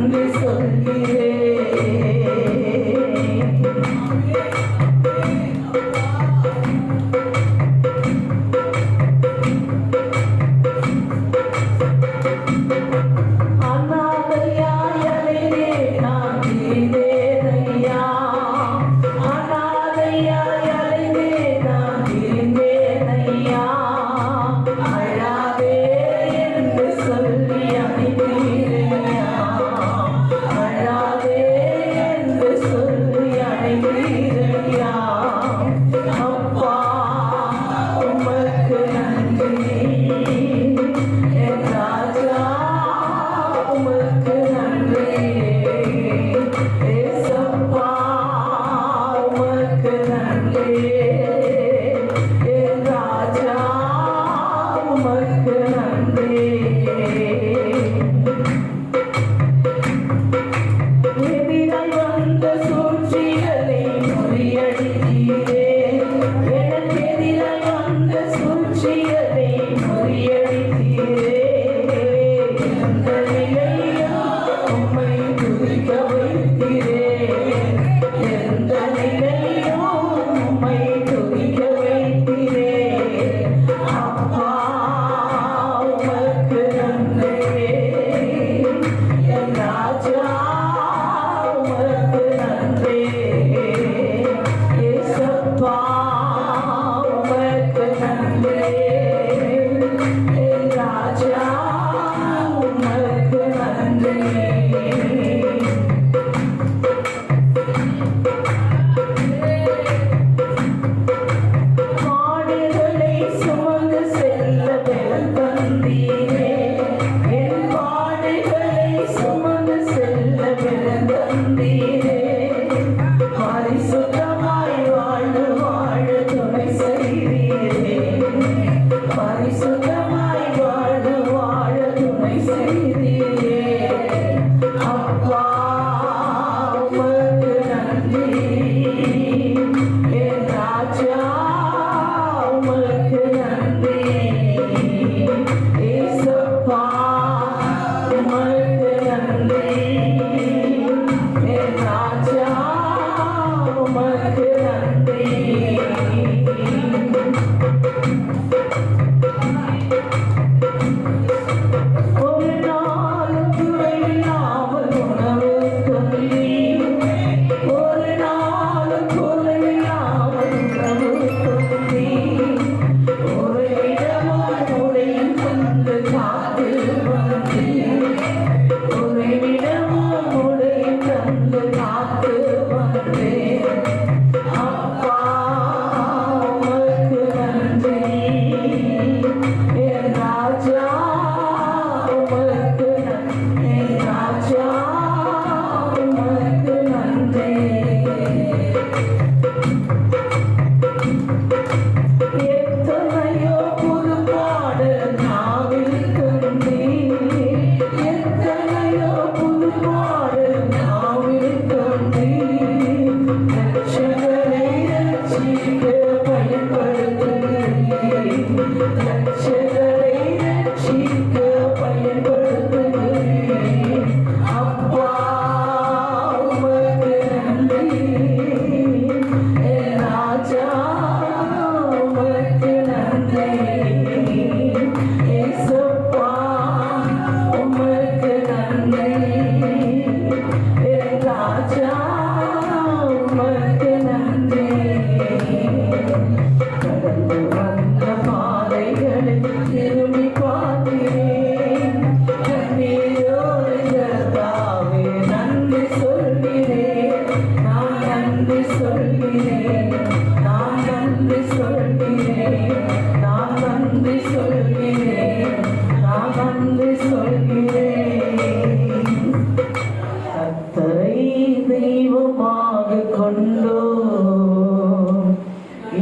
நன்றி சொல்கிறேன்.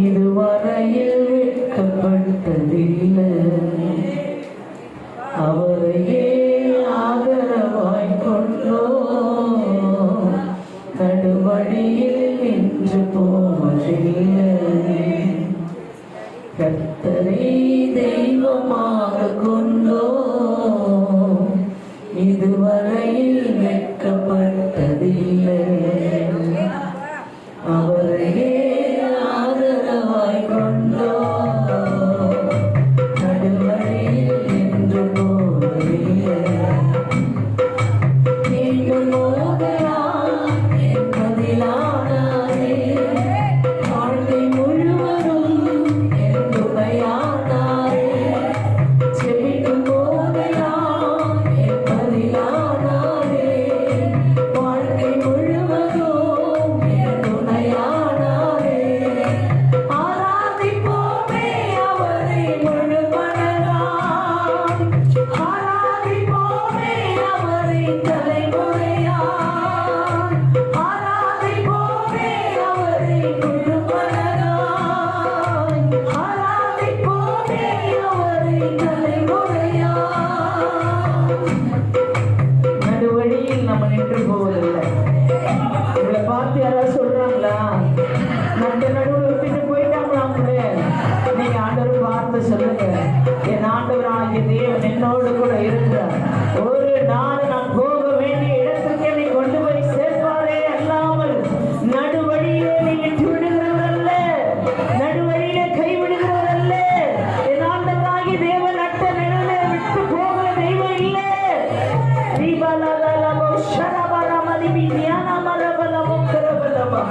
இதுவரையில் வெட்கப்பட்டதில்லை, அவரையே ஆதரவாய் கொண்டோ நடுவழியில் நின்று போவதில்லை. கர்த்தரை தெய்வமாக கொண்டோ இதுவரையில் என் ஆண்டவராகிய தேவன் என்னோடு கூட இருந்தார். ஒரு நாள் நான் போக வேண்டிய இடத்துக்கு என்னை கொண்டு போய் சேர்ப்பாரே அல்லாமல் நடுவழியிலே நீ விட்டு விடுகிறவர் அல்ல, நடுவழியிலே கைவிடுகிறவர் அல்ல. என் ஆண்டவராகிய தேவன் நட்ட நிழலை விட்டு போகிற தெய்வம் இல்லை. தீபாலமோ ஷரபரமதிபி ஞானமரபலமோ கரபலமா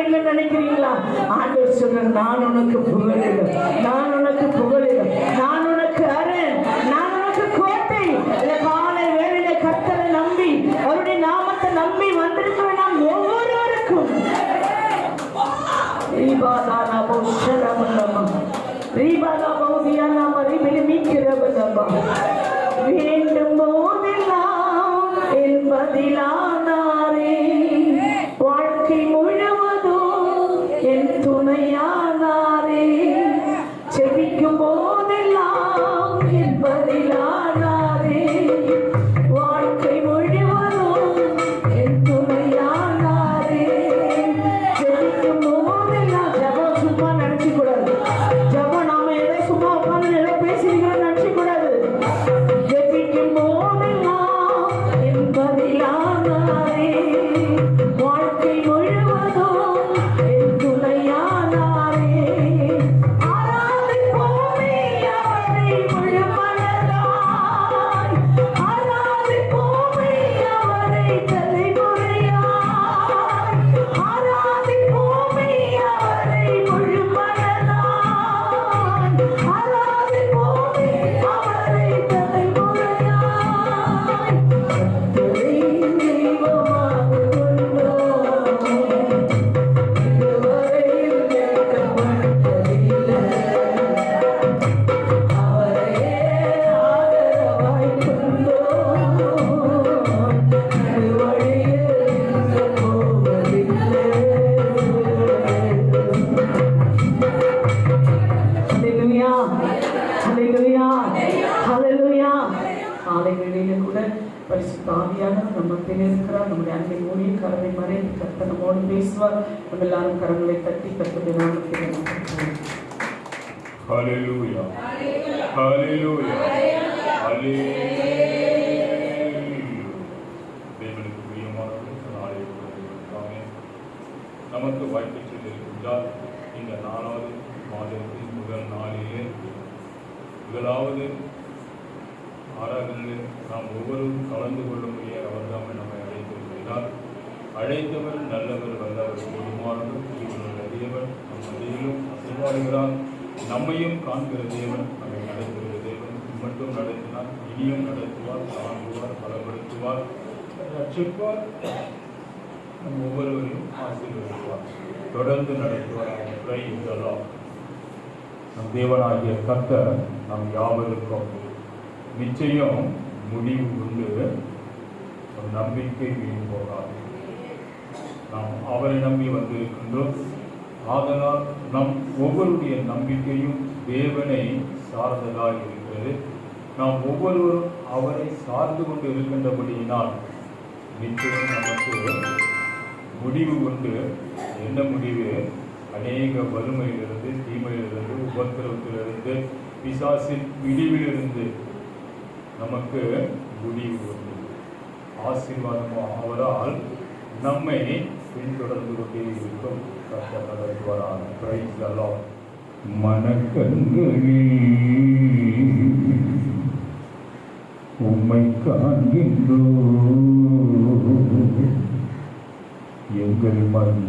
இல்லைன்னு நினைக்கிறீங்களா? ஆண்டவர் சொல்ற, நான் உனக்கு புகழிடும், நான் உனக்கு புகழிடும், நான் உனக்கு அரண், நான் உனக்கு கோட்டை. இந்த காலை வேளையில கர்த்தரை நம்பி அவருடைய நாமத்தை நம்பி வந்திருக்கிற நாம் ஒவ்வொருவருக்கும் வேண்டும் போதெல்லாம் என்பதிலானாரே, வாழ்க்கை முழுவதும் என் துணையானாரே, செபிக்கும் போதெல்லாம் என்பதிலானாரே, வாழ்க்கை முழுவதும் என் துணையானாரே, செபிக்கும் போதெல்லாம். ஜபம் சும்மா நினைச்சு கூடாது. ஜபம் நாம எதை சும்மா உட்காந்து ஏதோ பேசிக்கிறோம் நினைச்சு கூடாது. ஜெபிக்கும் போதெல்லாம் என்பதிலானாரே, வாழ்க்கை முழுவதும் என் துணையானாரே, ஆராதிப்போமே அவரை முழு மனதாய், ஆராதிப்போமே அவரை தலைமுறையாய், ஆராதிப்போமே அவரை முழு மனதாய், ஆராதிப்போமே அவரை தலைமுறையாய். கர்த்தரை தெய்வமாக கொண்டோம், இதுவரையில் வெட்கப்பட்டதில்லை, அவரையே ஆதரவாய் கொண்டோம், அது வழியில் நின்று போவதில்லை. ஹல்லேலூயா, ஹல்லேலூயா, ஹல்லேலூயா. காலை வேளையில கூட பரிசுத்த ஆவியானவர் நம்ம மத்தியில் இருக்கிறார். நம்முடைய அன்பின் ஊழியக்காரரை மறைத்து கர்த்தர் நம்மோடு பேசுவார். நம்ம எல்லாரும் கரங்களை தட்டி கர்த்தருடைய நாமத்தை நமஸ்காரம். Hallelujah. Hallelujah. Hallelujah. தேவனுக்கு பிரியமானவர்கள் நாளை இருக்காங்க. நமக்கு வாய்ப்பு செய்திருக்கின்றார். இந்த 4வது மாதத்தின் முதல் நாளிலே முதலாவது ஆராதனையில் நாம் ஒவ்வொருவரும் கலந்து கொள்ளும்படியாக அவர்தான் நம்மை அழைத்திருக்கிறார். அழைத்தவர் நல்லவர், வல்லவர், போதுமானவர், ஜீவனுள்ள தேவன் நம் மத்தியிலும் அசைவாடுகிறார். நம்மையும் காண்கிற தேவன், நம்மை நடத்துகிற தேவன் மட்டும் நடத்தினார், இனியும் நடத்துவார், தாங்குவார், பலப்படுத்துவார், ரட்சிப்பார், நம் ஒவ்வொருவரையும் ஆசீர்வதிப்பார், தொடர்ந்து நடத்துவார். நம் தேவனாகிய கர்த்தர் நம் யாவருக்கும் நிச்சயம் முடிவு உண்டு. ஒரு நம்பிக்கை வீண் போகாது. நாம் அவரை நம்பி வந்திருக்கின்றோம். ஆதலால் நம் ஒவ்வொருடைய நம்பிக்கையும் தேவனை சார்ந்ததாக இருக்கிறது. நாம் ஒவ்வொருவரும் அவரை சார்ந்து கொண்டு இருக்கின்றபடியினால் நிச்சயம் நமக்கு முடிவு உண்டு. என்ன முடிவு? அநேக வறுமையிலிருந்து, தீமையிலிருந்து, உபத்திரவத்திலிருந்து, பிசாசின் பிடிவிலிருந்து நமக்கு முடிவு உண்டு. ஆசீர்வாதம் அவரால் நம்மை பின்தொடர்ந்து கொண்டே இருக்கும். மனக்கண்களில் உம்மை காண்கின்றோ, எங்கள் மண்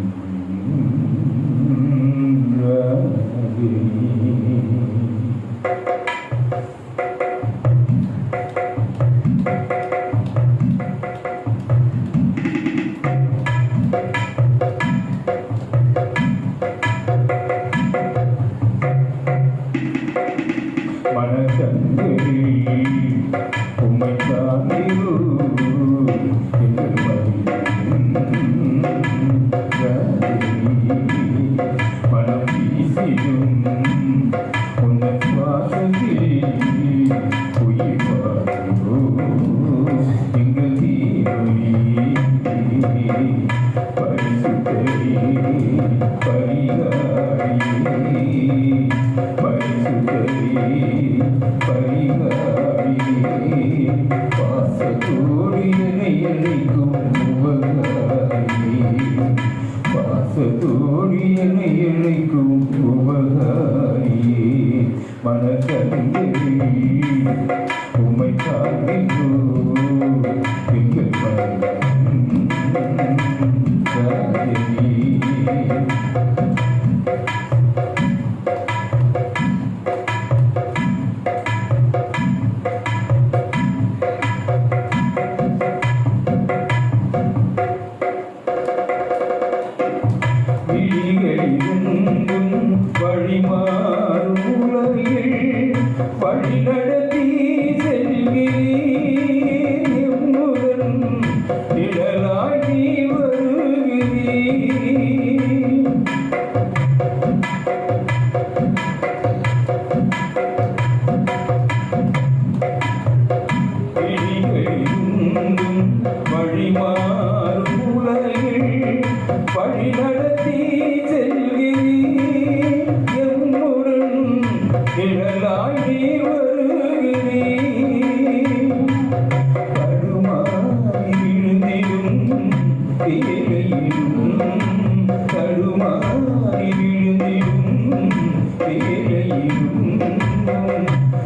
மனக்கண்களில் வழிமாறும் உலகில் வழிநடத்தி செல்கிறீர் எம்முடன் நிழலாய் நீ வருகிறீர். வழிமாறும் உலகில் வழிநடத்தி செல்கிறீர் எம்முடன் நிழலாய் நீ வருகிறீர். தடுமாறி விழுந்திடும் வேளையிலும் தடுமாறி விழுந்திடும் வேளையிலும்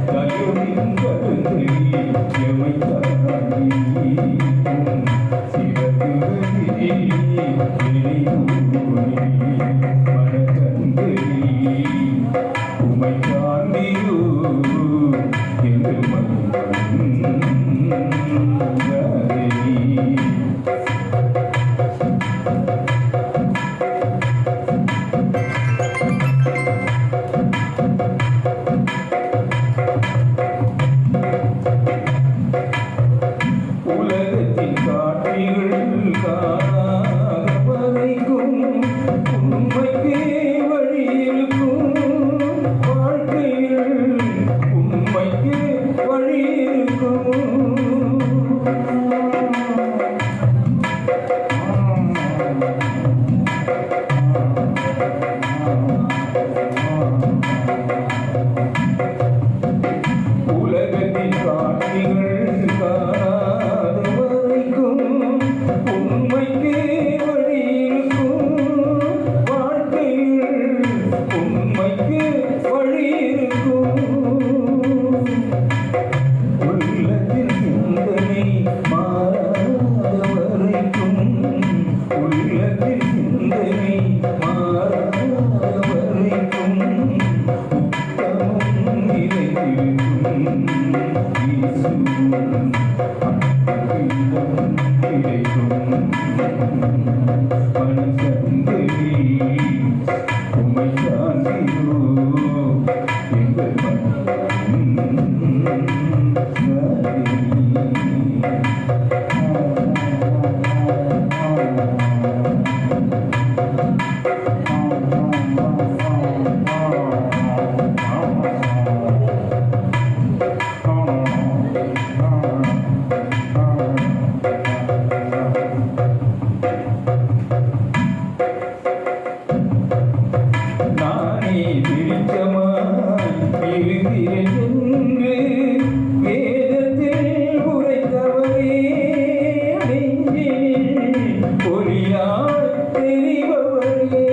தயவின் கருங்களில் எமை தாங்கி உமை காண்பியோ எங்கள் உலகத்தின் காட்சிகள் காணாத வரைக்கும் உண்மைக்கே வழி இருக்கும் வாழ்க்கையில் உண்மைக்கே வழி இருக்கும். உலகத்தின் காட்சிகள் காணாத வரைக்கும் உண்மைக்கே வழி இருக்கும் வாழ்க்கையில் உண்மைக்கே வழி இருக்கும். உள்ளத்தின் சிந்தனை மாறாத வரைக்கும் உள்ளத்தின் சிந்தனை மாறாத வரைக்கும் உத்தமம் நிலைத்திருக்கும் இயேசுவின் அன்பும் கிடைக்கும். மனுஷங்களே உம்மை சார்ந்திரோ எங்கள் நானே வெளிச்சமாய் இருக்கிறேன் என்று வேதத்தில் உரைத்தவரே நெஞ்சினில் ஒளியாய் தெரிபவரே.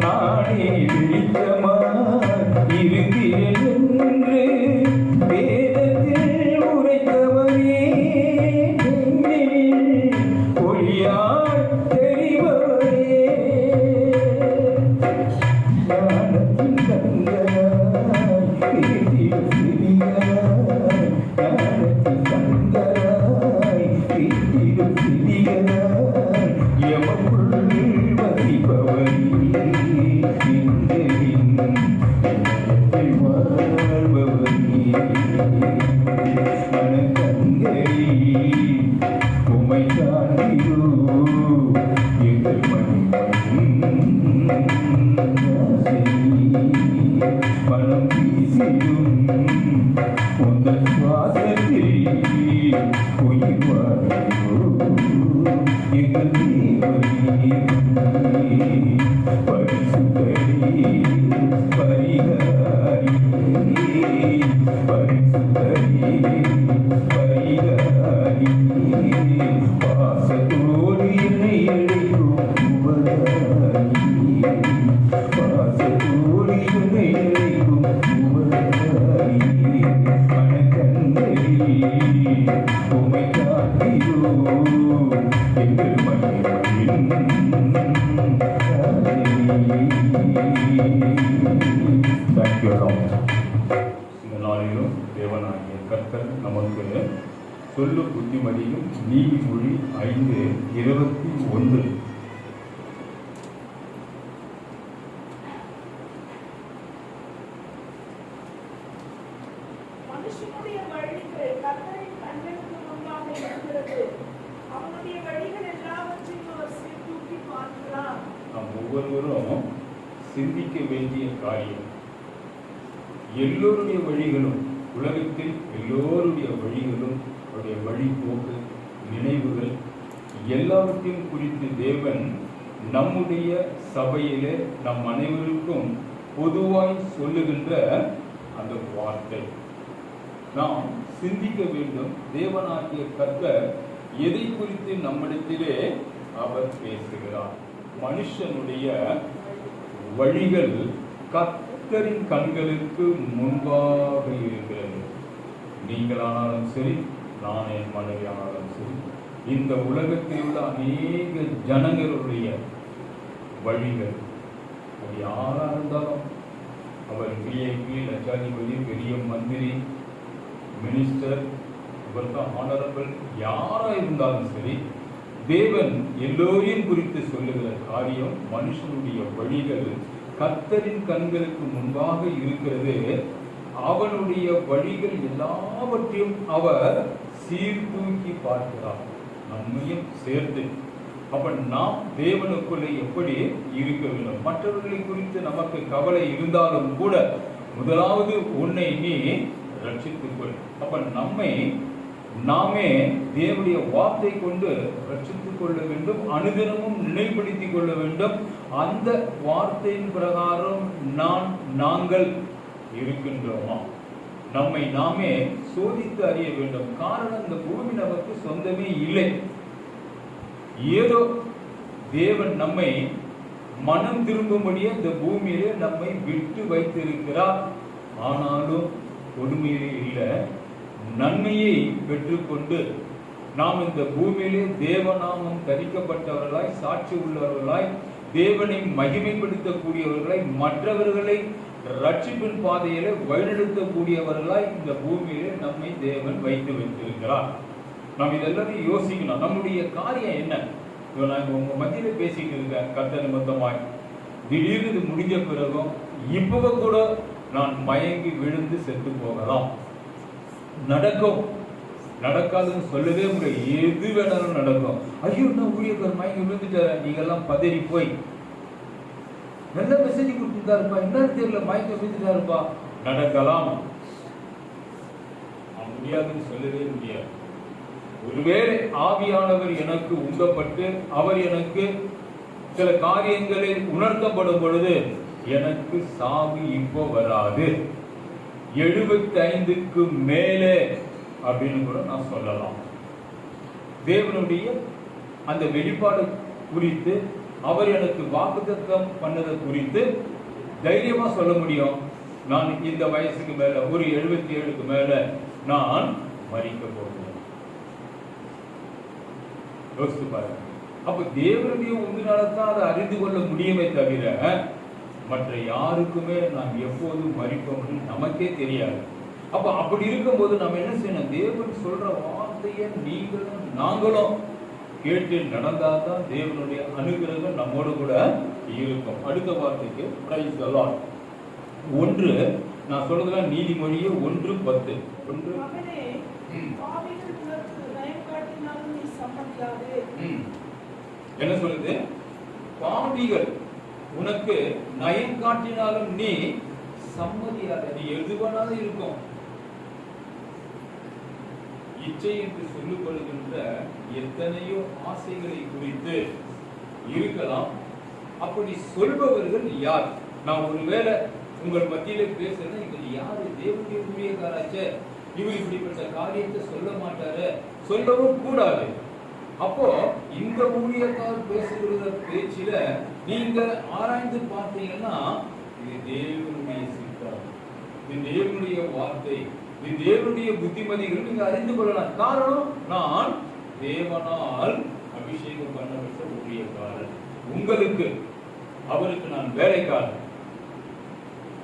நானே வெளிச்சமாய் இருக்கிறேன் என்று வேதத்தில் உரைத்தவரே நெஞ்சினில் ஒளியாய் தெரிபவரே. ஞானத்தின் கண்களாய் கேட்டிடும் செவிகளாய் ஞானத்தின் கண்களாய் கேட்டிடும் செவிகளாய் எமக்குள் வசிப்பவரே உமை காண்கிறோ எங்கள் மனம் வீசிடும் உங்கள் சுவாசத்தில் உயிர் வாழ்கிறோ எங்கள் தேவனே. பரிசுத்தரே பரிகாரி பரிசுத்தரே பரிகாரி பாசத்தோடு என்னை அழைக்கும் உபகாரி பாசத்தோடு என்னை அழைக்கும் உபகாரி. மனக்கண்களே உமை காட்டியோ எங்கள் மகிழ்ச்சியின் இந்த நாளிலும் தேவனாகிய கர்த்தர் நமக்கு சொல்லு புத்திமதியும் நீதிமொழி 5:21. மனுஷனுடைய வழிகள் கர்த்தரின் கண்களுக்கு முன்பாக இருக்கிறது. அவனுடைய வழிகள் எல்லாவற்றையும் அவர் சீர்தூக்கி பார்க்கிறார். நாம் ஒவ்வொருவரும் சிந்திக்க வேண்டிய காரியம், எல்லோருடைய வழிகளும், உலகத்தில் எல்லோருடைய வழிகளும், அவருடைய வழிபோக்கு, நினைவுகள் எல்லாவற்றையும் குறித்து தேவன் நம்முடைய சபையிலே நம் அனைவருக்கும் பொதுவாய் சொல்லுகின்ற அந்த வார்த்தை நாம் சிந்திக்க வேண்டும். தேவனாகிய கர்த்தர் எதை குறித்து நம்மிடத்திலே அவர் பேசுகிறார்? மனுஷனுடைய வழிகள் கர்த்தரின் கண்களுக்கு முன்பாக இருக்கிறது. நீங்களானாலும் சரி, நான் என் மனைவியானாலும் சரி, இந்த உலகத்தில் உள்ள அநேக ஜனங்களுடைய வழிகள், அது யாரா இருந்தாலும், அவர் விஐபி, லட்சாதிபதி, பெரிய மந்திரி, மினிஸ்டர், இவர் தான் ஆனரபிள், யாரா இருந்தாலும் சரி, தேவன் எல்லோரையும் குறித்து சொல்லுகிற காரியம், மனுஷனுடைய வழிகள் கர்த்தரின் கண்களுக்கு முன்பாக இருக்கிறது. அவனுடைய வழிகள் எல்லாவற்றையும் அவர் சீர்தூக்கி பார்க்கிறார், நம்மையும் சேர்த்து. அப்ப நாம் தேவனுக்குள்ளே எப்படி இருக்க வேண்டும்? மற்றவர்களை குறித்து நமக்கு கவலை இருந்தாலும் கூட முதலாவது உன்னை நீ ரட்சித்துக்கொள். அப்ப நம்மை நாமே தேவனுடைய வார்த்தை கொண்டு ரட்சித்துக் கொள்ள வேண்டும், அனுதினமும் நினைவுபடுத்திக் கொள்ள வேண்டும். அந்த வார்த்தையின் பிரகாரம் நாங்கள் இருக்கின்றோமா? நம்மை நாமே சோதித்து அறிய வேண்டும். காரணம், இந்த பூமி நமக்கு சொந்தமே இல்லை. ஏதோ தேவன் நம்மை மனம் திரும்பும்படியே இந்த பூமியிலே நம்மை விட்டு வைத்திருக்கிறார். ஆனாலும் கொடுமையிலே இல்லை, நன்மையை பெற்றுக்கொண்டு நாம் இந்த பூமியிலே தேவநாமம் தரிக்கப்பட்டவர்களாய், சாட்சி உள்ளவர்களாய், தேவனை மகிமைப்படுத்தக்கூடியவர்களாய், மற்றவர்களை ரட்சிப்பின் பாதையிலே வழிநடத்தக்கூடியவர்களாய் இந்த பூமியிலே நம்மை தேவன் வைத்து வைத்திருக்கிறார். நாம் இதெல்லாம் யோசிக்கணும். நம்முடைய காரியம் என்ன? நான் உங்க மத்தியில பேசிட்டு இருக்கேன் கர்த்தர் நிமித்தமாய். திடீர்னு இது முடிஞ்ச பிறகும் இப்பவ கூட நான் மயங்கி விழுந்து செத்து போகலாம். நடக்கும், நடக்காதுன்னு சொல்லவே முடியாது. எது வேணாலும் நடக்கும். ஐயோ, நான் ஊழியக்காரர் மயங்கி விழுந்துட்டார, நீங்க எல்லாம் பதறி போய் நல்ல மெசேஜ் கொடுத்துட்டா இருப்பா, என்ன தெரியல மயக்க விழுந்துட்டாருப்பா, நடக்கலாம். முடியாதுன்னு சொல்லவே முடியாது. ஒருவேளை ஆவியானவர் எனக்கு உந்தப்பட்டு அவர் எனக்கு சில காரியங்களை உணர்த்தப்படும் பொழுது எனக்கு சாவு இப்போ வராது, 75க்கு மேலே அப்படின்னு கூட நான் சொல்லலாம். தேவனுடைய அந்த வெளிப்பாடு குறித்து, அவர் எனக்கு வாக்குத்தத்தம் பண்ணதை குறித்து தைரியமா சொல்ல முடியும். நான் இந்த வயசுக்கு மேல, ஒரு 77க்கு மேல நான் மரிக்க போகிறேன். யோசித்து பாருங்க. அப்ப தேவனுடைய உண்மையால்தான் அதை அறிந்து கொள்ள முடியுமே தவிர மற்ற யாருக்குமே நாம் எப்போதும் மரிப்போம் நமக்கே தெரியாது. அப்ப அப்படி இருக்கும்போது நம்ம என்ன செய்யணும்? தேவன் சொல்ற வார்த்தையை நீங்களும் நாங்களும் கேட்டு நடந்தாதான் தேவனுடைய அனுகிரகம் நம்மோடு கூட இருக்கும். அடுத்த வார்த்தைக்கு பிரைஸ் தி லார்ட். 1 நான் சொல்றதுலாம் நீதிமொழியே 1:10. என்ன சொல்லுது? பாவிகள் உனக்கு நயம் காட்டினாலும் நீ சம்மதியாத. நீ எதுவானாலும் இருக்கும். இச்சை என்று சொல்லப்படுகின்ற எத்தனையோ ஆசைகளை குறித்து இருக்கலாம். அப்படி சொல்பவர்கள் யார்? நான் ஒருவேளை உங்கள் மத்தியில பேசுறேன், இவர் யாரு? தேவனுடைய ஊழியக்காராச்சே, இவர் இப்படிப்பட்ட காரியத்தை சொல்ல மாட்டாரு, சொல்லவும் கூடாது. அப்போ இந்த ஊழியக்காரர் பேசுகிற பேச்சில நீங்க ஆராய்ந்து பார்த்தீங்கன்னா இது தேவனுடைய சித்தம், இது தேவனுடைய வார்த்தை, இது தேவனுடைய புத்திமதிகள் நீங்க அறிந்து கொள்ளலாம். காரணம், நான் தேவனால் அபிஷேகம் பண்ணப்பட்ட ஊழியக்காரர். உங்களுக்கு, அவருக்கு நான் வேலைக்காரன்.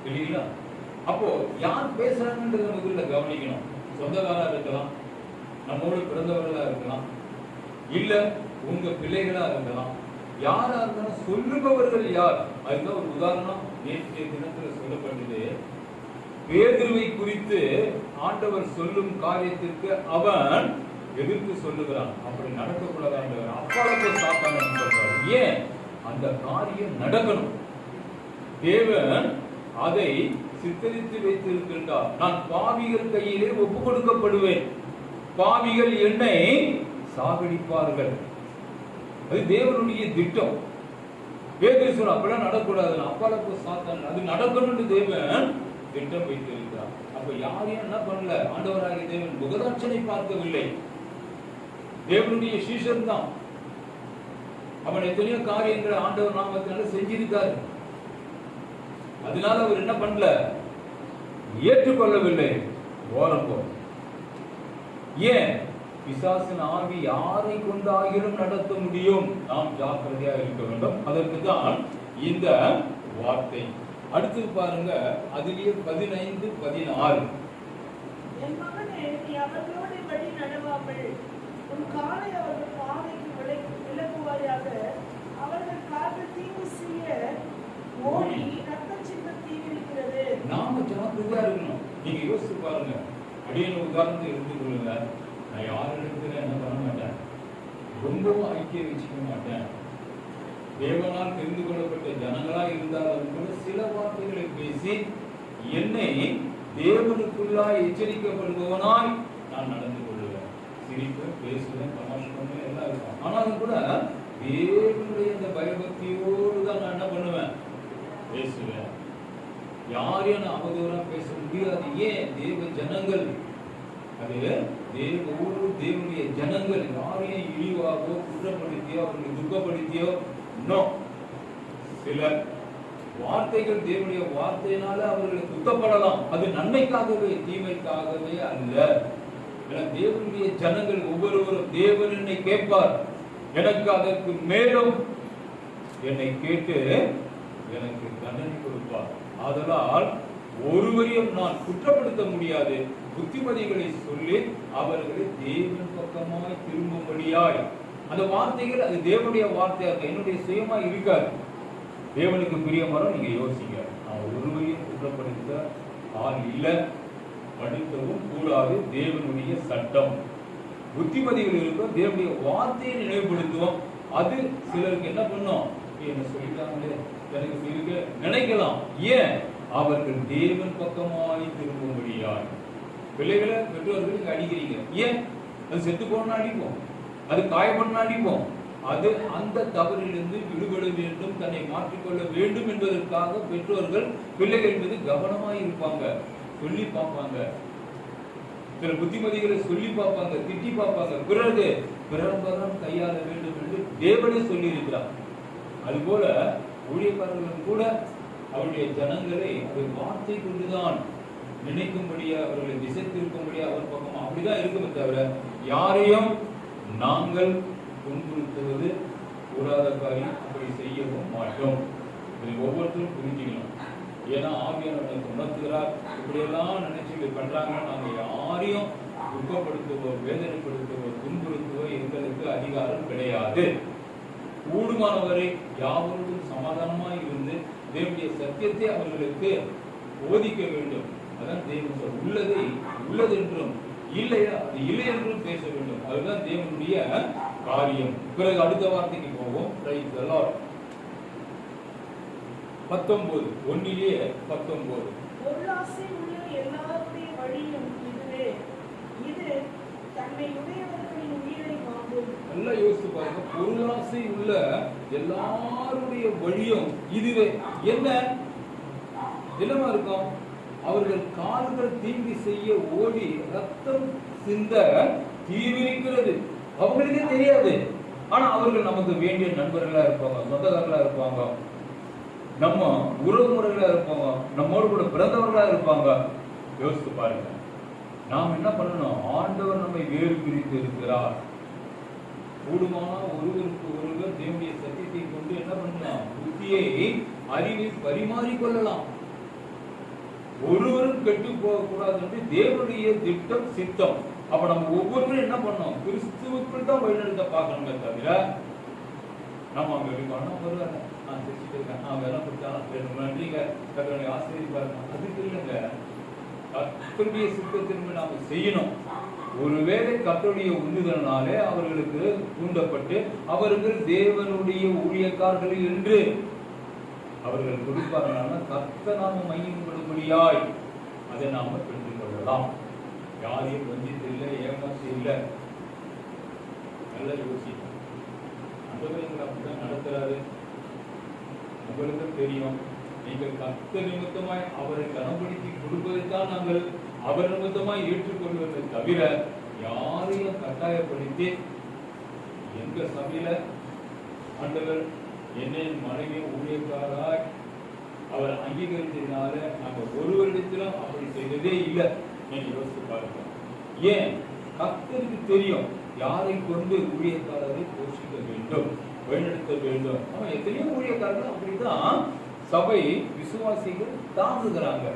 இல்லைங்களா? அப்போ யார் பேசுறாங்கன்றது நமக்குள்ள கவனிக்கணும். சொந்தக்காரா இருக்கலாம், நம்மோடு பிறந்தவர்களா இருக்கலாம், இல்ல உங்க பிள்ளைகளா இருக்கலாம், யாரா இருந்தாலும் சொல்லுபவர்கள் யார்? அதுதான் ஒரு உதாரணம் நேற்றைய தினத்துல சொல்லப்பட்டது. பேதுருவை குறித்து ஆண்டவர் சொல்லும் காரியத்திற்கு அவன் எதிர்த்து சொல்லுகிறான். அப்படி நடக்கக்கூடாது. அப்பாலத்தை சாத்தான சொல்றாரு. ஏன்? அந்த காரியம் நடக்கணும். தேவன் அதை சித்தரித்து வைத்திருக்கின்றார். நான் பாவிகள் கையிலே ஒப்பு கொடுக்கப்படுவேன், பாவிகள் என்னை சாகடிப்பார்கள். அது தேவனுடைய திட்டம். பேதுரு சொல்ற அப்படிலாம் நடக்கூடாது. அப்பாலத்தை சாத்தான் அது நடக்கணும்னு தேவன் திட்டம் வைத்திருக்கிறார். அப்ப யாரையும் என்ன பண்ணல? ஆண்டவராகிய தேவன் முகதாட்சனை பார்க்கவில்லை. தேவனுடைய சீஷன் தான். அவன் எத்தனையோ காரியங்களை ஆண்டவர் நாமத்தினால செஞ்சிருக்காரு. அதனால அவர் என்ன பண்ணல? ஏற்றுக்கொள்ளவில்லை. ஓரம் போ. ஏன்? பிசாசின் ஆவி யாரை கொண்டு ஆகிலும் நடத்த முடியும். நாம் ஜாக்கிரதையா இருக்க வேண்டும். அதற்கு தான் இந்த வார்த்தை. அடுத்து பாருங்க, அதிலேயே 15, 16. என் மகனே, நீ அவர்களோடு வழி நடவாமல் உன் காலை அவர்கள் பாதைக்கு விலகுவாயாக. அவர்கள் கால்கள் தீங்கு செய்ய ஓடி ரத்தம் சிந்த தீவிரிக்கிறது. நாம ஜாக்கிரதையா இருக்கணும். நீங்க யோசிச்சு பாருங்க. அடியேன் உதாரணத்தை எடுத்துக்கொள்ளுங்க. நான் யாரிடத்துல என்ன பண்ண மாட்டேன், ரொம்பவும் ஐக்கியம் வச்சுக்க மாட்டேன். தேவனால் தெரிந்து கொள்ளப்பட்ட ஜனங்களா இருந்தாலும் கூட சில வார்த்தைகளை பேசி என்னை தேவனுக்குள்ளா எச்சரிக்கப்படுபவனாய் நான் நடந்து கொள்ளுவேன். சிரிப்பேன், பேசுவேன், தமாஷ் பண்ணுவேன், எல்லாம் இருக்கும். ஆனாலும் கூட தேவனுடைய அந்த பயபக்தியோடு தான் நான் என்ன பண்ணுவேன், பேசுவேன். யாரையும் நான் அவதூறா பேச முடியாது. ஏன்? தேவ ஜனங்கள், அது தேவனுடைய ஜனங்கள். யாரையும் இழிவாகவோ குற்றப்படுத்தியோ அவர்களை துக்கப்படுத்தியோ சில வார்த்தைகள் தேவனுடைய வார்த்தையினால அவர்களை துக்கப்படலாம். அது நன்மைக்காகவே, தீமைக்காகவே அல்ல. தேவனுடைய ஜனங்கள் ஒவ்வொருவரும் தேவன் என்னை கேட்பார், எனக்கு அதற்கு மேலும் என்னை கேட்டு எனக்கு தண்டனை கொடுப்பார். ஆதலால் ஒருவரையும் நான் குற்றப்படுத்த முடியாது. புத்திமதிகளை சொல்லி அவர்களை தேவன் பக்கமாய் திரும்பும்படியாய். அந்த வார்த்தைகள் அது தேவனுடைய வார்த்தையா இருக்க, என்னுடைய சுயமா இருக்காது. தேவனுக்கு பிரியமானோ நீங்க யோசிங்க. நான் ஒருவரையும் குற்றப்படுத்த ஆள் இல்லை, படுத்தவும் கூடாது. தேவனுடைய சட்டம். புத்திமதிகள் இருக்கும், தேவனுடைய வார்த்தையை நினைவுபடுத்துவோம். அது சிலருக்கு என்ன பண்ணும், என்ன சொல்லிட்டாங்களே எனக்கு இருக்க நினைக்கலாம். ஏன்? அவர்கள் தேவன் பக்கமாய் திரும்பும்படியாய். பிள்ளைகளை பெற்றோர்களுக்கு அடிக்கிறீங்க. ஏன்? அது செத்து போனா அடிப்போம், அது காயப்படனா அடிப்போம். அது அந்த தவறிலிருந்து விடுபட வேண்டும், தன்னை மாற்றிக்கொள்ள வேண்டும் என்பதற்காக பெற்றோர்கள் பிள்ளைகள் மீது கவனமாய் இருப்பாங்க, சொல்லி பார்ப்பாங்க. சில புத்திமதிகளை சொல்லி பார்ப்பாங்க, திட்டி பார்ப்பாங்க. பிறகு பிரம்பரம் கையாள வேண்டும் என்று தேவனே சொல்லி இருக்கிறார். அதுபோல ஊழியக்காரர்களும் கூட அவருடைய ஜனங்களை அவர் வார்த்தை கொண்டுதான் நினைக்கும்படியா, அவர்களை திசை திருக்கும்படியா அவர் பக்கமா அப்படிதான் இருக்குமே தவிர யாரையும் நாங்கள் துன்புறுத்துவது கூடாத காரியம் அப்படி செய்யவும் மாட்டோம். இதை ஒவ்வொருத்தரும் புரிஞ்சுக்கணும். ஏன்னா ஆவியானவர்களுக்கு உணர்த்துகிறார். இப்படியெல்லாம் நினைச்சு இப்படி பண்றாங்கன்னா நாங்கள் யாரையும் துக்கப்படுத்துவோ, வேதனைப்படுத்துவோ, துன்புறுத்துவோ எங்களுக்கு அதிகாரம் கிடையாது. கூடுமானவரை யாவருக்கும் சமாதானமாய் இருந்து தேவனுடைய சத்தியத்தை அவர்களுக்கு போதிக்க வேண்டும். அதான் தேவன் உள்ளதை உள்ளது என்றும் இல்லையா அது இல்லை என்றும் பேச வேண்டும். அதுதான் தேவனுடைய காரியம். பிறகு அடுத்த வார்த்தைக்கு போவோம். 19 ஒன்னிலேயே 19. பொருளாசை உள்ள எல்லாருடைய வழியும் இதுவே, இது தன்னை உடையவர்களின் உயிரை வாங்கும். நல்லா யோசித்து பாருங்க. பொருளாசை உள்ள எல்லாருடைய வழியும் இதுவே. என்னமா இருக்கும்? அவர்கள் கால்கள் தீங்கு செய்ய ஓடி ரத்தம் சிந்த தீவிரிக்கிறது. அவங்களுக்கே தெரியாது. ஆனா அவர்கள் நமக்கு வேண்டிய நண்பர்களா இருப்பாங்க, சொந்தக்காரர்களா இருப்பாங்க, நம்ம உறவு முறைகளா இருப்பாங்க, நம்மோடு கூட பிறந்தவர்களா இருப்பாங்க. யோசித்து பாருங்க. நாம் என்ன பண்ணணும்? ஆண்டவர் நம்மை வேறு பிரித்து இருக்கிறார். கூடுமானா ஒருவருக்கு ஒருவர் தேவனுடைய சத்தியத்தை கொண்டு என்ன பண்ணணும்? புத்தியை அறிவை பரிமாறிக்கொள்ளலாம். ஒருவரும் கெட்டு போகக்கூடாது என்று தேவனுடைய திட்டம் சித்தம். அப்ப நம்ம ஒவ்வொருவரும் என்ன பண்ணோம்? கிறிஸ்துவுக்குள் தான் வழிநடத்த பார்க்கணுமே தவிர நம்ம அங்க இருக்கணும் வருவாங்க நான் சிரிச்சுட்டு இருக்கேன் நான் வேலை கொடுத்தாலும் நன்றிங்க கர்த்தருடைய ஆசீர்வாதம் அதுக்கு இல்லைங்க. கர்த்தருடைய சித்தத்திற்கு நாம செய்யணும். ஒருவேளை கர்த்தருடைய உந்துதலினாலே அவர்களுக்கு தூண்டப்பட்டு அவர்கள் தேவனுடைய ஊழியக்காரர்கள் என்று அவர்கள் கொடுப்பார்கள் கர்த்தர் நாம மையப்படும்படியாய் அதை நாம பெற்றுக் கொள்ளலாம். யாரையும் வஞ்சித்து இல்லை, ஏமாற்றி இல்லை. நல்லா யோசிக்கணும். அந்தவர்கள் அப்படிதான் நடத்துறாரு. உங்களுக்கு தெரியும். நீங்கள் கர்த்தர் நிமித்தமாய் அவரை கனப்படுத்தி கொடுப்பதைத்தான் நாங்கள் அவர் நிமித்தமாய் ஏற்றுக்கொள்வதை தவிர யாரையும் கட்டாயப்படுத்தி எங்க சபையில ஆண்டவர் என்னை மனைவி ஊழியக்காராய் அவர் அங்கீகரித்ததினால நாங்கள் ஒருவரிடத்திலும் அப்படி செய்ததே இல்லை. நீங்க யோசித்து பாருங்க. ஏன்? கர்த்தருக்கு தெரியும் யாரை கொண்டு ஊழியக்காரரை போஷிக்க வேண்டும், வழிநடத்த வேண்டும். அவன் எத்தனையோ ஊழியக்காரர்கள் அப்படிதான் சபை விசுவாசிகள் தாங்குகிறாங்க.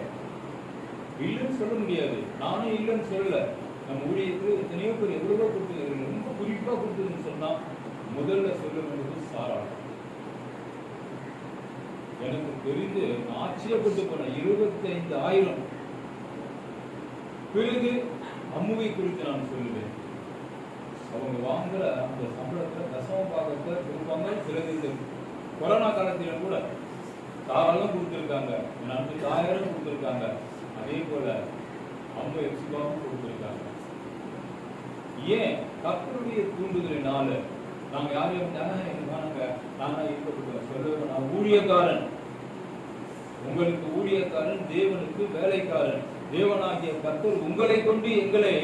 இல்லைன்னு சொல்ல முடியாது. நானும் இல்லைன்னு சொல்லல. நம்ம ஊழியத்துக்கு எத்தனையோ பேர் எவ்வளவோ கொடுத்துருக்காங்க. ரொம்ப குறிப்பா கொடுத்ததுன்னு சொன்னா முதல்ல சொல்ல வேண்டியது சாராள். எனக்கு தெரிந்து ஆச்சரியப்பட்டு போன 25,000. பிறகு அம்முவை குறித்து நான் சொல்லுவேன். அவங்க வாங்குற அந்த சம்பளத்துல தசம பாகத்தை கொடுப்பாங்க. சிலது இந்த கொரோனா காலத்தில கூட தாராளம் கொடுத்துருக்காங்க. 40,000 கொடுத்துருக்காங்க. அதே போல அம்மா எக்ஸிபாவும் கொடுத்துருக்காங்க. ஏன்? கர்த்தருடைய தூண்டுதலினால நாங்க யாரையும் நாங்க இருக்கப்பட்ட சொல்ல நான் ஊழியக்காரன். உங்களுக்கு ஊழியக்காரன், தேவனுக்கு வேலைக்காரன். தேவனாகிய கர்த்தர் உங்களை கொண்டு எங்களை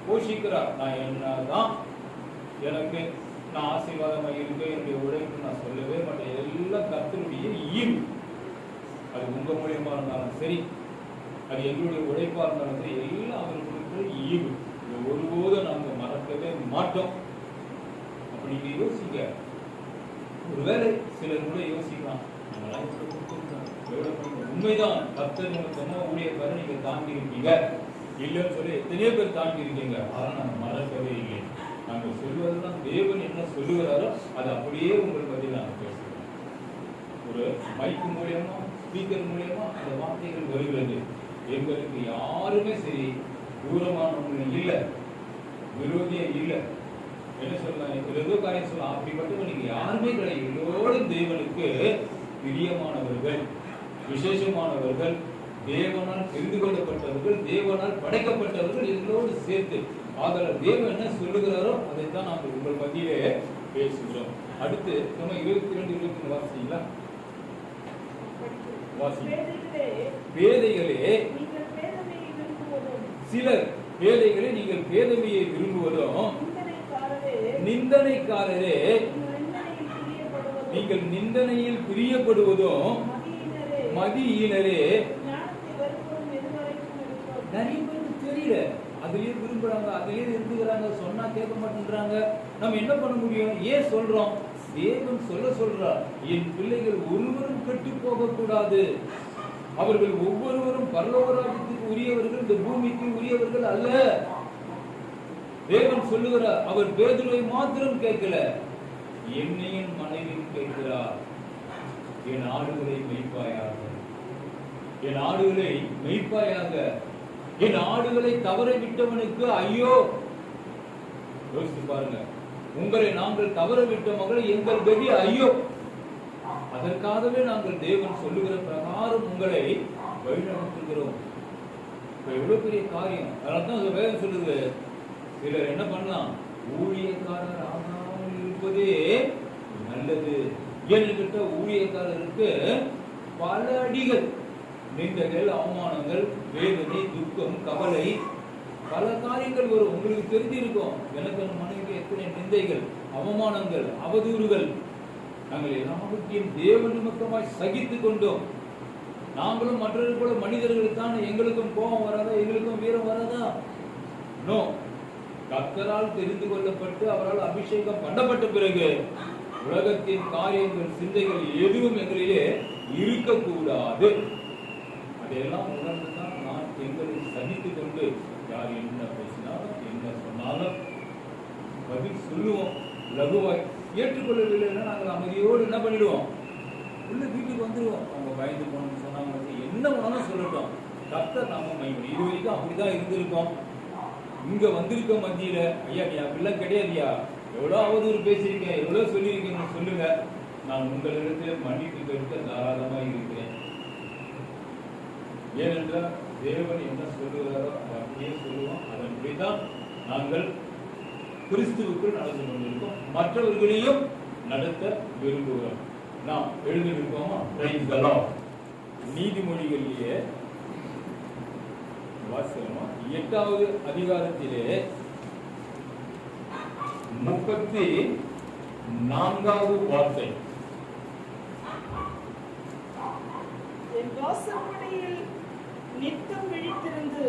போஷிக்கிறார். நான் என்னதான் எனக்கு நான் ஆசீர்வாதமாக இருக்க என்னுடைய உழைப்பு நான் சொல்லவே மாட்டேன். எல்லாம் கர்த்தருடைய ஈவு. அது உங்க மூலியமா இருந்தாலும் சரி, அது எங்களுடைய உழைப்பா இருந்தாலும் சரி, எல்லாம் அவர்களுக்கு ஈவு. இது ஒருபோதும் நாங்கள் மறக்கவே மாட்டோம். அப்ப நீங்க யோசிங்க. ஒருவேளை சிலர் கூட யோசிக்கலாம், உண்மைதான் கர்த்தர் நிமித்தமா ஊழியக்காரர் நீங்க தாங்கி இருக்கீங்க இல்லைன்னு சொல்லி எத்தனையோ பேர் தாங்கி இருக்கீங்க. ஆனா நாங்க மறக்கவே இல்லை. நாங்கள் சொல்வதெல்லாம் தேவன் என்ன சொல்லுகிறாரோ அது அப்படியே உங்களுக்கு பதில் நாங்கள் பேசுகிறோம். ஒரு மைக்கு மூலியமா ஸ்பீக்கர் மூலியமா அந்த வார்த்தைகள் வருகிறது. எங்களுக்கு யாருமே சரி தூரமானவங்க இல்லை, விரோதியே இல்லை. என்ன சொல்லலாம்? ஏதோ காரியம் சொல்லலாம். அப்படிப்பட்ட நீங்க யாருமே கிடையாது. எல்லோரும் தேவனுக்கு பிரியமானவர்கள், விசேஷமானவர்கள், தேவனால் தெரிந்து கொள்ளப்பட்டவர்கள், தேவனால் படைக்கப்பட்டவர்கள் எல்லோரும் சேர்த்து. ஆதலால் தேவன் என்ன சொல்லுகிறாரோ அதைத்தான் நாங்கள் உங்கள் மத்தியிலே பேசுகிறோம். அடுத்து நம்ம 22-23 வாசிங்களா? பேதைகளே, சிலர் பேதைகளே நீங்கள் பேதமையை விரும்புவதும், நிந்தனைக்காரரே நீங்கள் நிந்தனையில் பிரியப்படுவதும், மதியினரே. நிறைய பேருக்கு தெரியல, அதுலயே விரும்புறாங்க, அதுலயே இருந்துக்கிறாங்க. சொன்னா கேட்க மாட்டேன்றாங்க. நம்ம என்ன பண்ண முடியும்? ஏன் சொல்றோம்? தேவன் சொல்றார், என் பிள்ளைகள் ஒருவரும் கெட்டு போக கூடாது. அவர்கள் ஒவ்வொருவரும் பரலோக ராஜ்யத்துக்கு உரியவர்கள், இந்த பூமிக்கு உரியவர்கள் அல்ல. தேவன் சொல்லுகிறார். அவர் பேதுருவை மாத்திரம் கேட்கல, என்னையும் மனைவியும் கேட்கிறார். என் ஆடுகளை மெய்ப்பாயாக, என் ஆடுகளை மெய்ப்பாயாக. என் ஆடுகளை தவற விட்டவனுக்கு ஐயோ. யோசித்து பாருங்க. உங்களை நாங்கள் தவற விட்ட மகளை எங்கள் கதி ஐயோ. அதற்காகவே நாங்கள் தேவன் சொல்லுகிற பிரகாரம் உங்களை வழிநடத்துகிறோம். எவ்வளவு பெரிய காரியம். அதனால்தான் வேதம் சொல்லுது, சிலர் என்ன பண்ணலாம்? ஊழியக்காரர் ஆகாமல் இருப்பதே நல்லது. ஏன்னு ஊழியக்காரருக்கு பல அடிகள், நிந்தைகள், அவமானங்கள், வேதனை, துக்கம், கவலை, பல காரியங்கள் வரும். உங்களுக்கு தெரிஞ்சிருக்கும். எனக்கு மனைவிக்கு எத்தனை நிந்தைகள், அவமானங்கள், அவதூறுகள். நாங்கள் எல்லாவற்றையும் தேவன் நிமித்தமாய் சகித்துக் கொண்டோம். நாங்களும் மற்றவர்கள் போல மனிதர்கள் தான். எங்களுக்கும் கோபம் வராதா? எங்களுக்கும் வீரம் வராதா? நோ. கர்த்தரால் தெரிந்து கொள்ளப்பட்டு அவரால் அபிஷேகம் பண்ணப்பட்ட பிறகு உலகத்தின் காரியங்கள் சிந்தைகள் எதுவும் எங்களிலே இருக்கக்கூடாது. அதையெல்லாம் உணர்ந்துதான் நான் எங்களை சகித்துக் கொண்டு யார் என்ன பேசினாலும் என்ன சொன்னாலும் பதில் சொல்லுவோம். லகுவாய் ஏற்றுக்கொள்ளவில்லைன்னா நாங்கள் அமைதியோடு என்ன பண்ணிடுவோம், உள்ள வீட்டுக்கு வந்துடுவோம். அவங்க பயந்து போகணும்னு சொன்னாங்க, என்ன வேணாலும் சொல்லட்டும், கர்த்தர் நாம மையம். இது வரைக்கும் அப்படிதான் இருந்திருக்கோம். இங்க வந்திருக்க மத்தியில ஐயா நீ அப்படிலாம் கிடையாதுயா, எவ்வளோ அவதூறு பேசியிருக்கேன், எவ்வளோ சொல்லியிருக்கீங்க சொல்லுங்க, நான் உங்களிடத்துல மன்னிப்பு கேட்க தாராளமா இருக்கிறேன். ஏனென்றால் தேவன் என்ன சொல்லுகிறாரோ அதை அப்படியே சொல்லுவோம். அதன்படிதான் நாங்கள் கிறிஸ்துவுக்குள் நடந்து கொண்டிருக்கோம், மற்றவர்களையும் நடத்த விரும்புகிறோம். நாம் எழுதியிருக்கோமா? Praise the Lord. நீதிமொழிகளிலே வாசிக்கிறோமா? 8வது அதிகாரத்திலே 34வது வார்த்தை. என் வாசற்படியில் நித்தம் விழித்திருந்து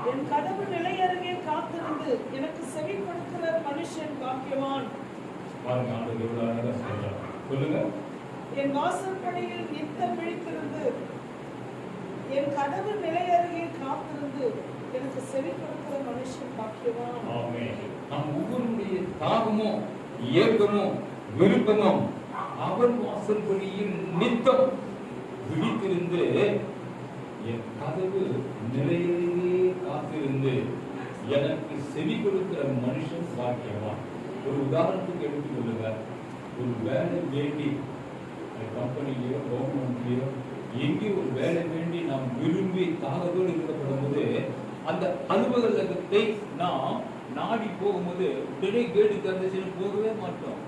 என் கதவு நிலையருகே காத்திருந்து எனக்கு செவி கொடுக்கிற மனுஷன் பாக்கியவான். பாருங்க, ஆண்டவர் எவ்வளவு அழகா சொல்றாரு. சொல்லுங்க. என் வாசற்படியில் நித்தம் விழித்திருந்து என் கதவு நிலையருகே காத்திருந்து எனக்கு செவி கொடுக்கிற மனுஷன் பாக்கியவான். ஆமென். நம் ஒவ்வொருடைய தாகமும் ஏக்கமும் விருப்பமும் அவர் வாசற்படியில் நித்தம் விழித்திருந்து என் கதவு நிலையிலேயே காத்திருந்து எனக்கு செவி கொடுக்கிற மனுஷன் பாக்கியவான். ஒரு உதாரணத்துக்கு எடுத்துக் கொள்ளுங்க. ஒரு வேலை வேண்டி கம்பெனிலேயோ கவர்மெண்ட்லேயோ எங்கே ஒரு வேலை வேண்டி நாம் விரும்பி தாகத்தோடு இருக்கப்படும் போது அந்த அலுவலகத்தை நாம் நாடி போகும்போது உடனே கேட்டு திறந்துச்சுன்னு போகவே மாட்டோம்.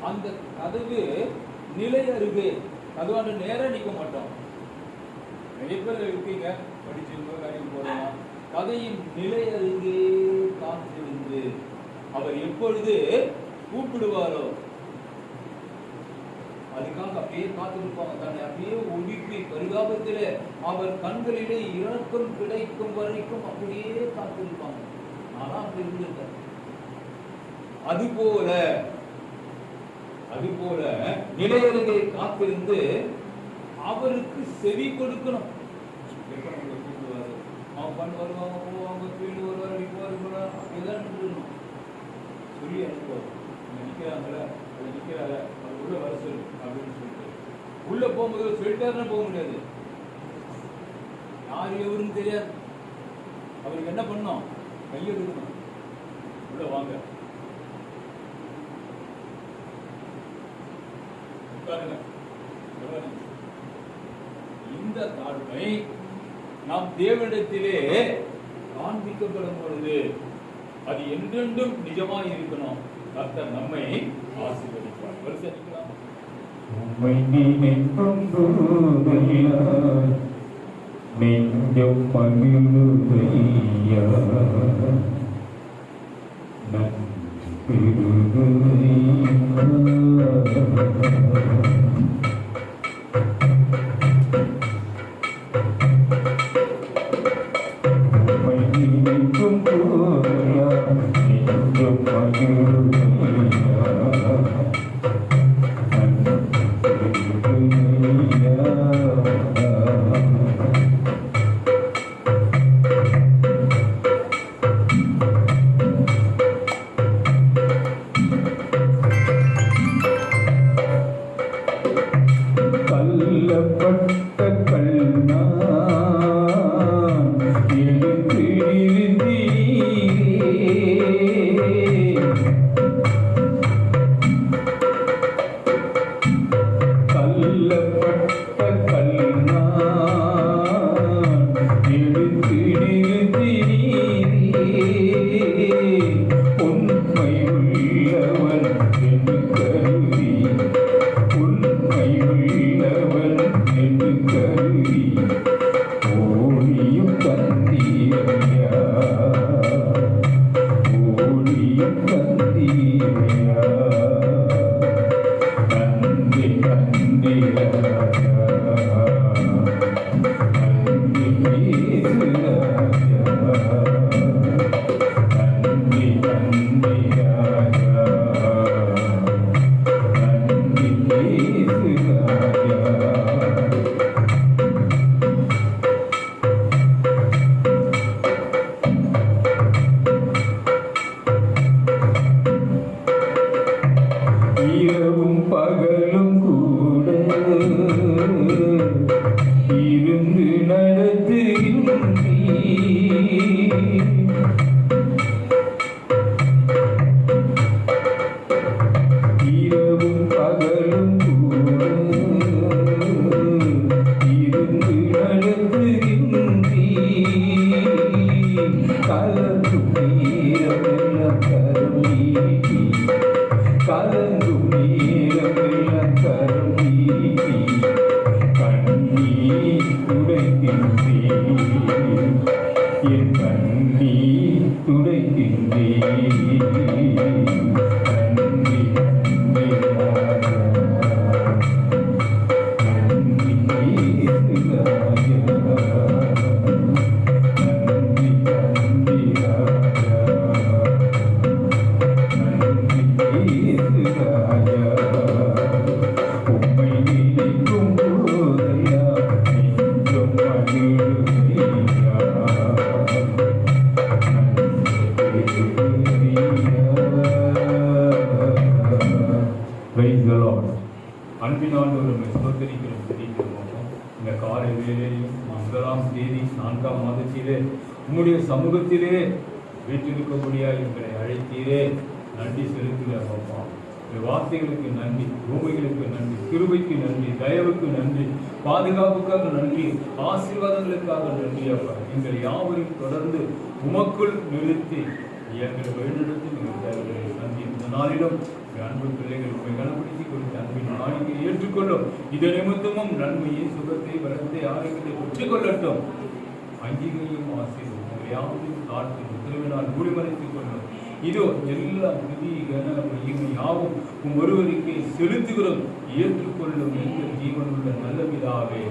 அந்த கதவு நிலை அருகே கதவாண்ட நேரம் நிற்க மாட்டோம். நிறைய பேர் இருக்கீங்க, படிச்சிருந்தோ வேலைக்கு போகலாம், கதையின் நிலை அருகே காத்திருந்து அவர் எப்பொழுது கூப்பிடுவாரோ அதுக்காக அப்படியே காத்திருப்பாங்க. தன்னை அப்படியே ஒடுக்கி பரிதாபத்திலே அவர் கண்களிலே இறக்கம் கிடைக்கும் வரைக்கும் அப்படியே காத்திருப்பாங்க. ஆனா அப்படி இருந்திருக்க. அதுபோல நிலையருகே காத்திருந்து அவருக்கு செவி கொடுக்கணும். எப்ப நம்ம கூப்பிடுவாரு, அவங்க பண்ண வருவாங்க, போவாங்க, ஃபீல்டு வருவாரு, இப்போவாரு, அப்படிதான் இருக்கணும். சொல்லி அனுப்புவார். நிற்கிறாங்கள அதை நிற்கிறாங்க, அது உள்ள வர சொல்லு அப்படின்னு சொல்லிட்டு உள்ள போகும்போது சொல்லிட்டாருன்னா போக முடியாது. யார் எவருன்னு தெரியாது. அவருக்கு என்ன பண்ணணும்? கையை கொடுக்கணும். உள்ள வாங்க, உட்காருங்க. இந்த தாழ்மை நாம் தேவனிடத்திலே காண்பிக்கப்படும் பொழுது அது என்றென்றும் நிஜமாய் இருக்கணும். கர்த்தர் நம்மை ஆசீர்வதிப்பார். வரிசைக்கலாம். உம்மை நினைக்கும் போதெல்லாம் நெஞ்சம் மகிழுதையா, நன்றி பெருகுதையா. உம்மை நினைக்கும் போதெல்லாம் நெஞ்சம் மகிழுதையா, கல்லப்பட்ட கண்ணான் எழுந்திருந்தீரே, கல்லப்பட்ட கண்ணான் எழுந்திருந்தீரே, உண்மை உள்ளவன் என்று கருதி, உண்மை உள்ளவன் என்று கருதி ஓடியும் தந்தீரையா, ஓடியும் தந்தீரையா. நன்றி நன்றி ராஜா, நன்றி இயேசு ராஜா, நன்றி நன்றி ராஜா, இருந்து நடத்துகின்றீ இரவும் பகலும் கூட இருந்து நடத்துகின்றீ கலந்தும் நேரமெல்லாம் கரம் நீட்டி கலந்தும் நேரமெல்லாம் கரம் நீட்டி கண்ணீர் துடைக்கின்றே என் கண்ணீர் துடைக்கின்றே நன்றி நன்றி ராஜா நன்றி ராஜா நன்றி நன்றி ராஜா நன்றி ராஜா உம்மை நினைக்கும் போதெல்லாம் நெஞ்சம் மகிழுதையா Praise the Lord. அன்பினால் ஒரு ஸ்தோத்திரிக்கிறோம் தெரிவிக்கிறோம். இந்த காலை வேளையிலும் 9ஆம் தேதி 4ஆம் மாதத்திலே உம்முடைய சமூகத்திலே வீட்டிருக்கக்கூடியாய் எங்களை அழைத்தீரே, நன்றி செலுத்துகிறேன் அப்பா. இந்த வார்த்தைகளுக்கு நன்றி, பூமிகளுக்கு நன்றி, கிருபைக்கு நன்றி, தயவுக்கு நன்றி, பாதுகாப்புக்காக நன்றி, ஆசீர்வாதங்களுக்காக நன்றி அப்பா. எங்கள் யாவரையும் தொடர்ந்து உமக்குள் நிறுத்தி எங்களை வழிநடத்தி நீங்கள் தேவைகளை நன்றி. இந்த நாளிலும் அன்பு பிள்ளைகள் உண்மை கனப்படுத்தி கொடுத்த அன்பின் நாளிகை ஏற்றுக்கொள்ளும். இதை நிமித்தமும் நன்மையை, சுகத்தை, பலத்தை, ஆரோக்கியத்தை பெற்றுக்கொள்ளட்டும். அங்கீகையும் ஆசீர்வாதம் யாவையும் காத்து உத்தரவினால் மூடிமறைத்துக் கொள்ளும். இதோ எல்லா விதி கன யாவும் ஒருவருக்கே செலுத்துகிறோம். ஏற்றுக்கொள்ளும் எங்கள் ஜீவனுள்ள நல்ல பிதாவே.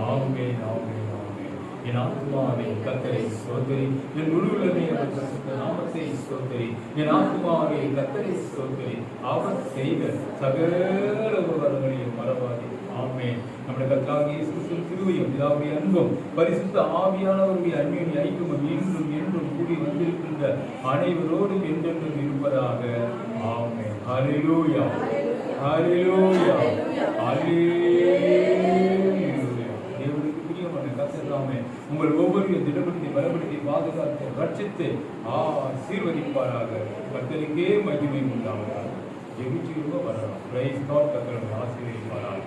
ஆமென் ஆமென் ஆமென். என் ஆத்மாவே கர்த்தரை ஸ்தோத்திரி, என் முழுவதுமே அவர் பரிசுத்த நாமத்தை ஸ்தோத்திரி. என் ஆத்மாவே கர்த்தரை ஸ்தோத்திரி, அவர் செய்த சகல உபகாரங்களையும் மறவாதே. ஆமென். நம்முடைய கர்த்தராகிய இயேசு கிறிஸ்துவின் கிருபையும் பிதாவுடைய அன்பும் பரிசுத்த ஆவியானவருடைய அன்பின் ஐக்கியமும் என்றும் என்றும் கூடி வந்திருக்கின்ற அனைவரோடும் என்றென்றும் இருப்பதாக. ஆமென். ஹல்லேலூயா ஹல்லேலூயா ஹல்லேலூயா. தேவனுக்கு பிரியமான கர்த்தராமே உங்கள் ஒவ்வொருவரையும் திடப்படுத்தி பலப்படுத்தி பாதுகாத்து ரட்சித்து ஆசீர்வதிப்பாராக. கர்த்தருக்கே மகிமை உண்டாவதாக. ஜெபிச்சு வரலாம். Praise God. கர்த்தரை ஆசீர்வதிப்பாராக.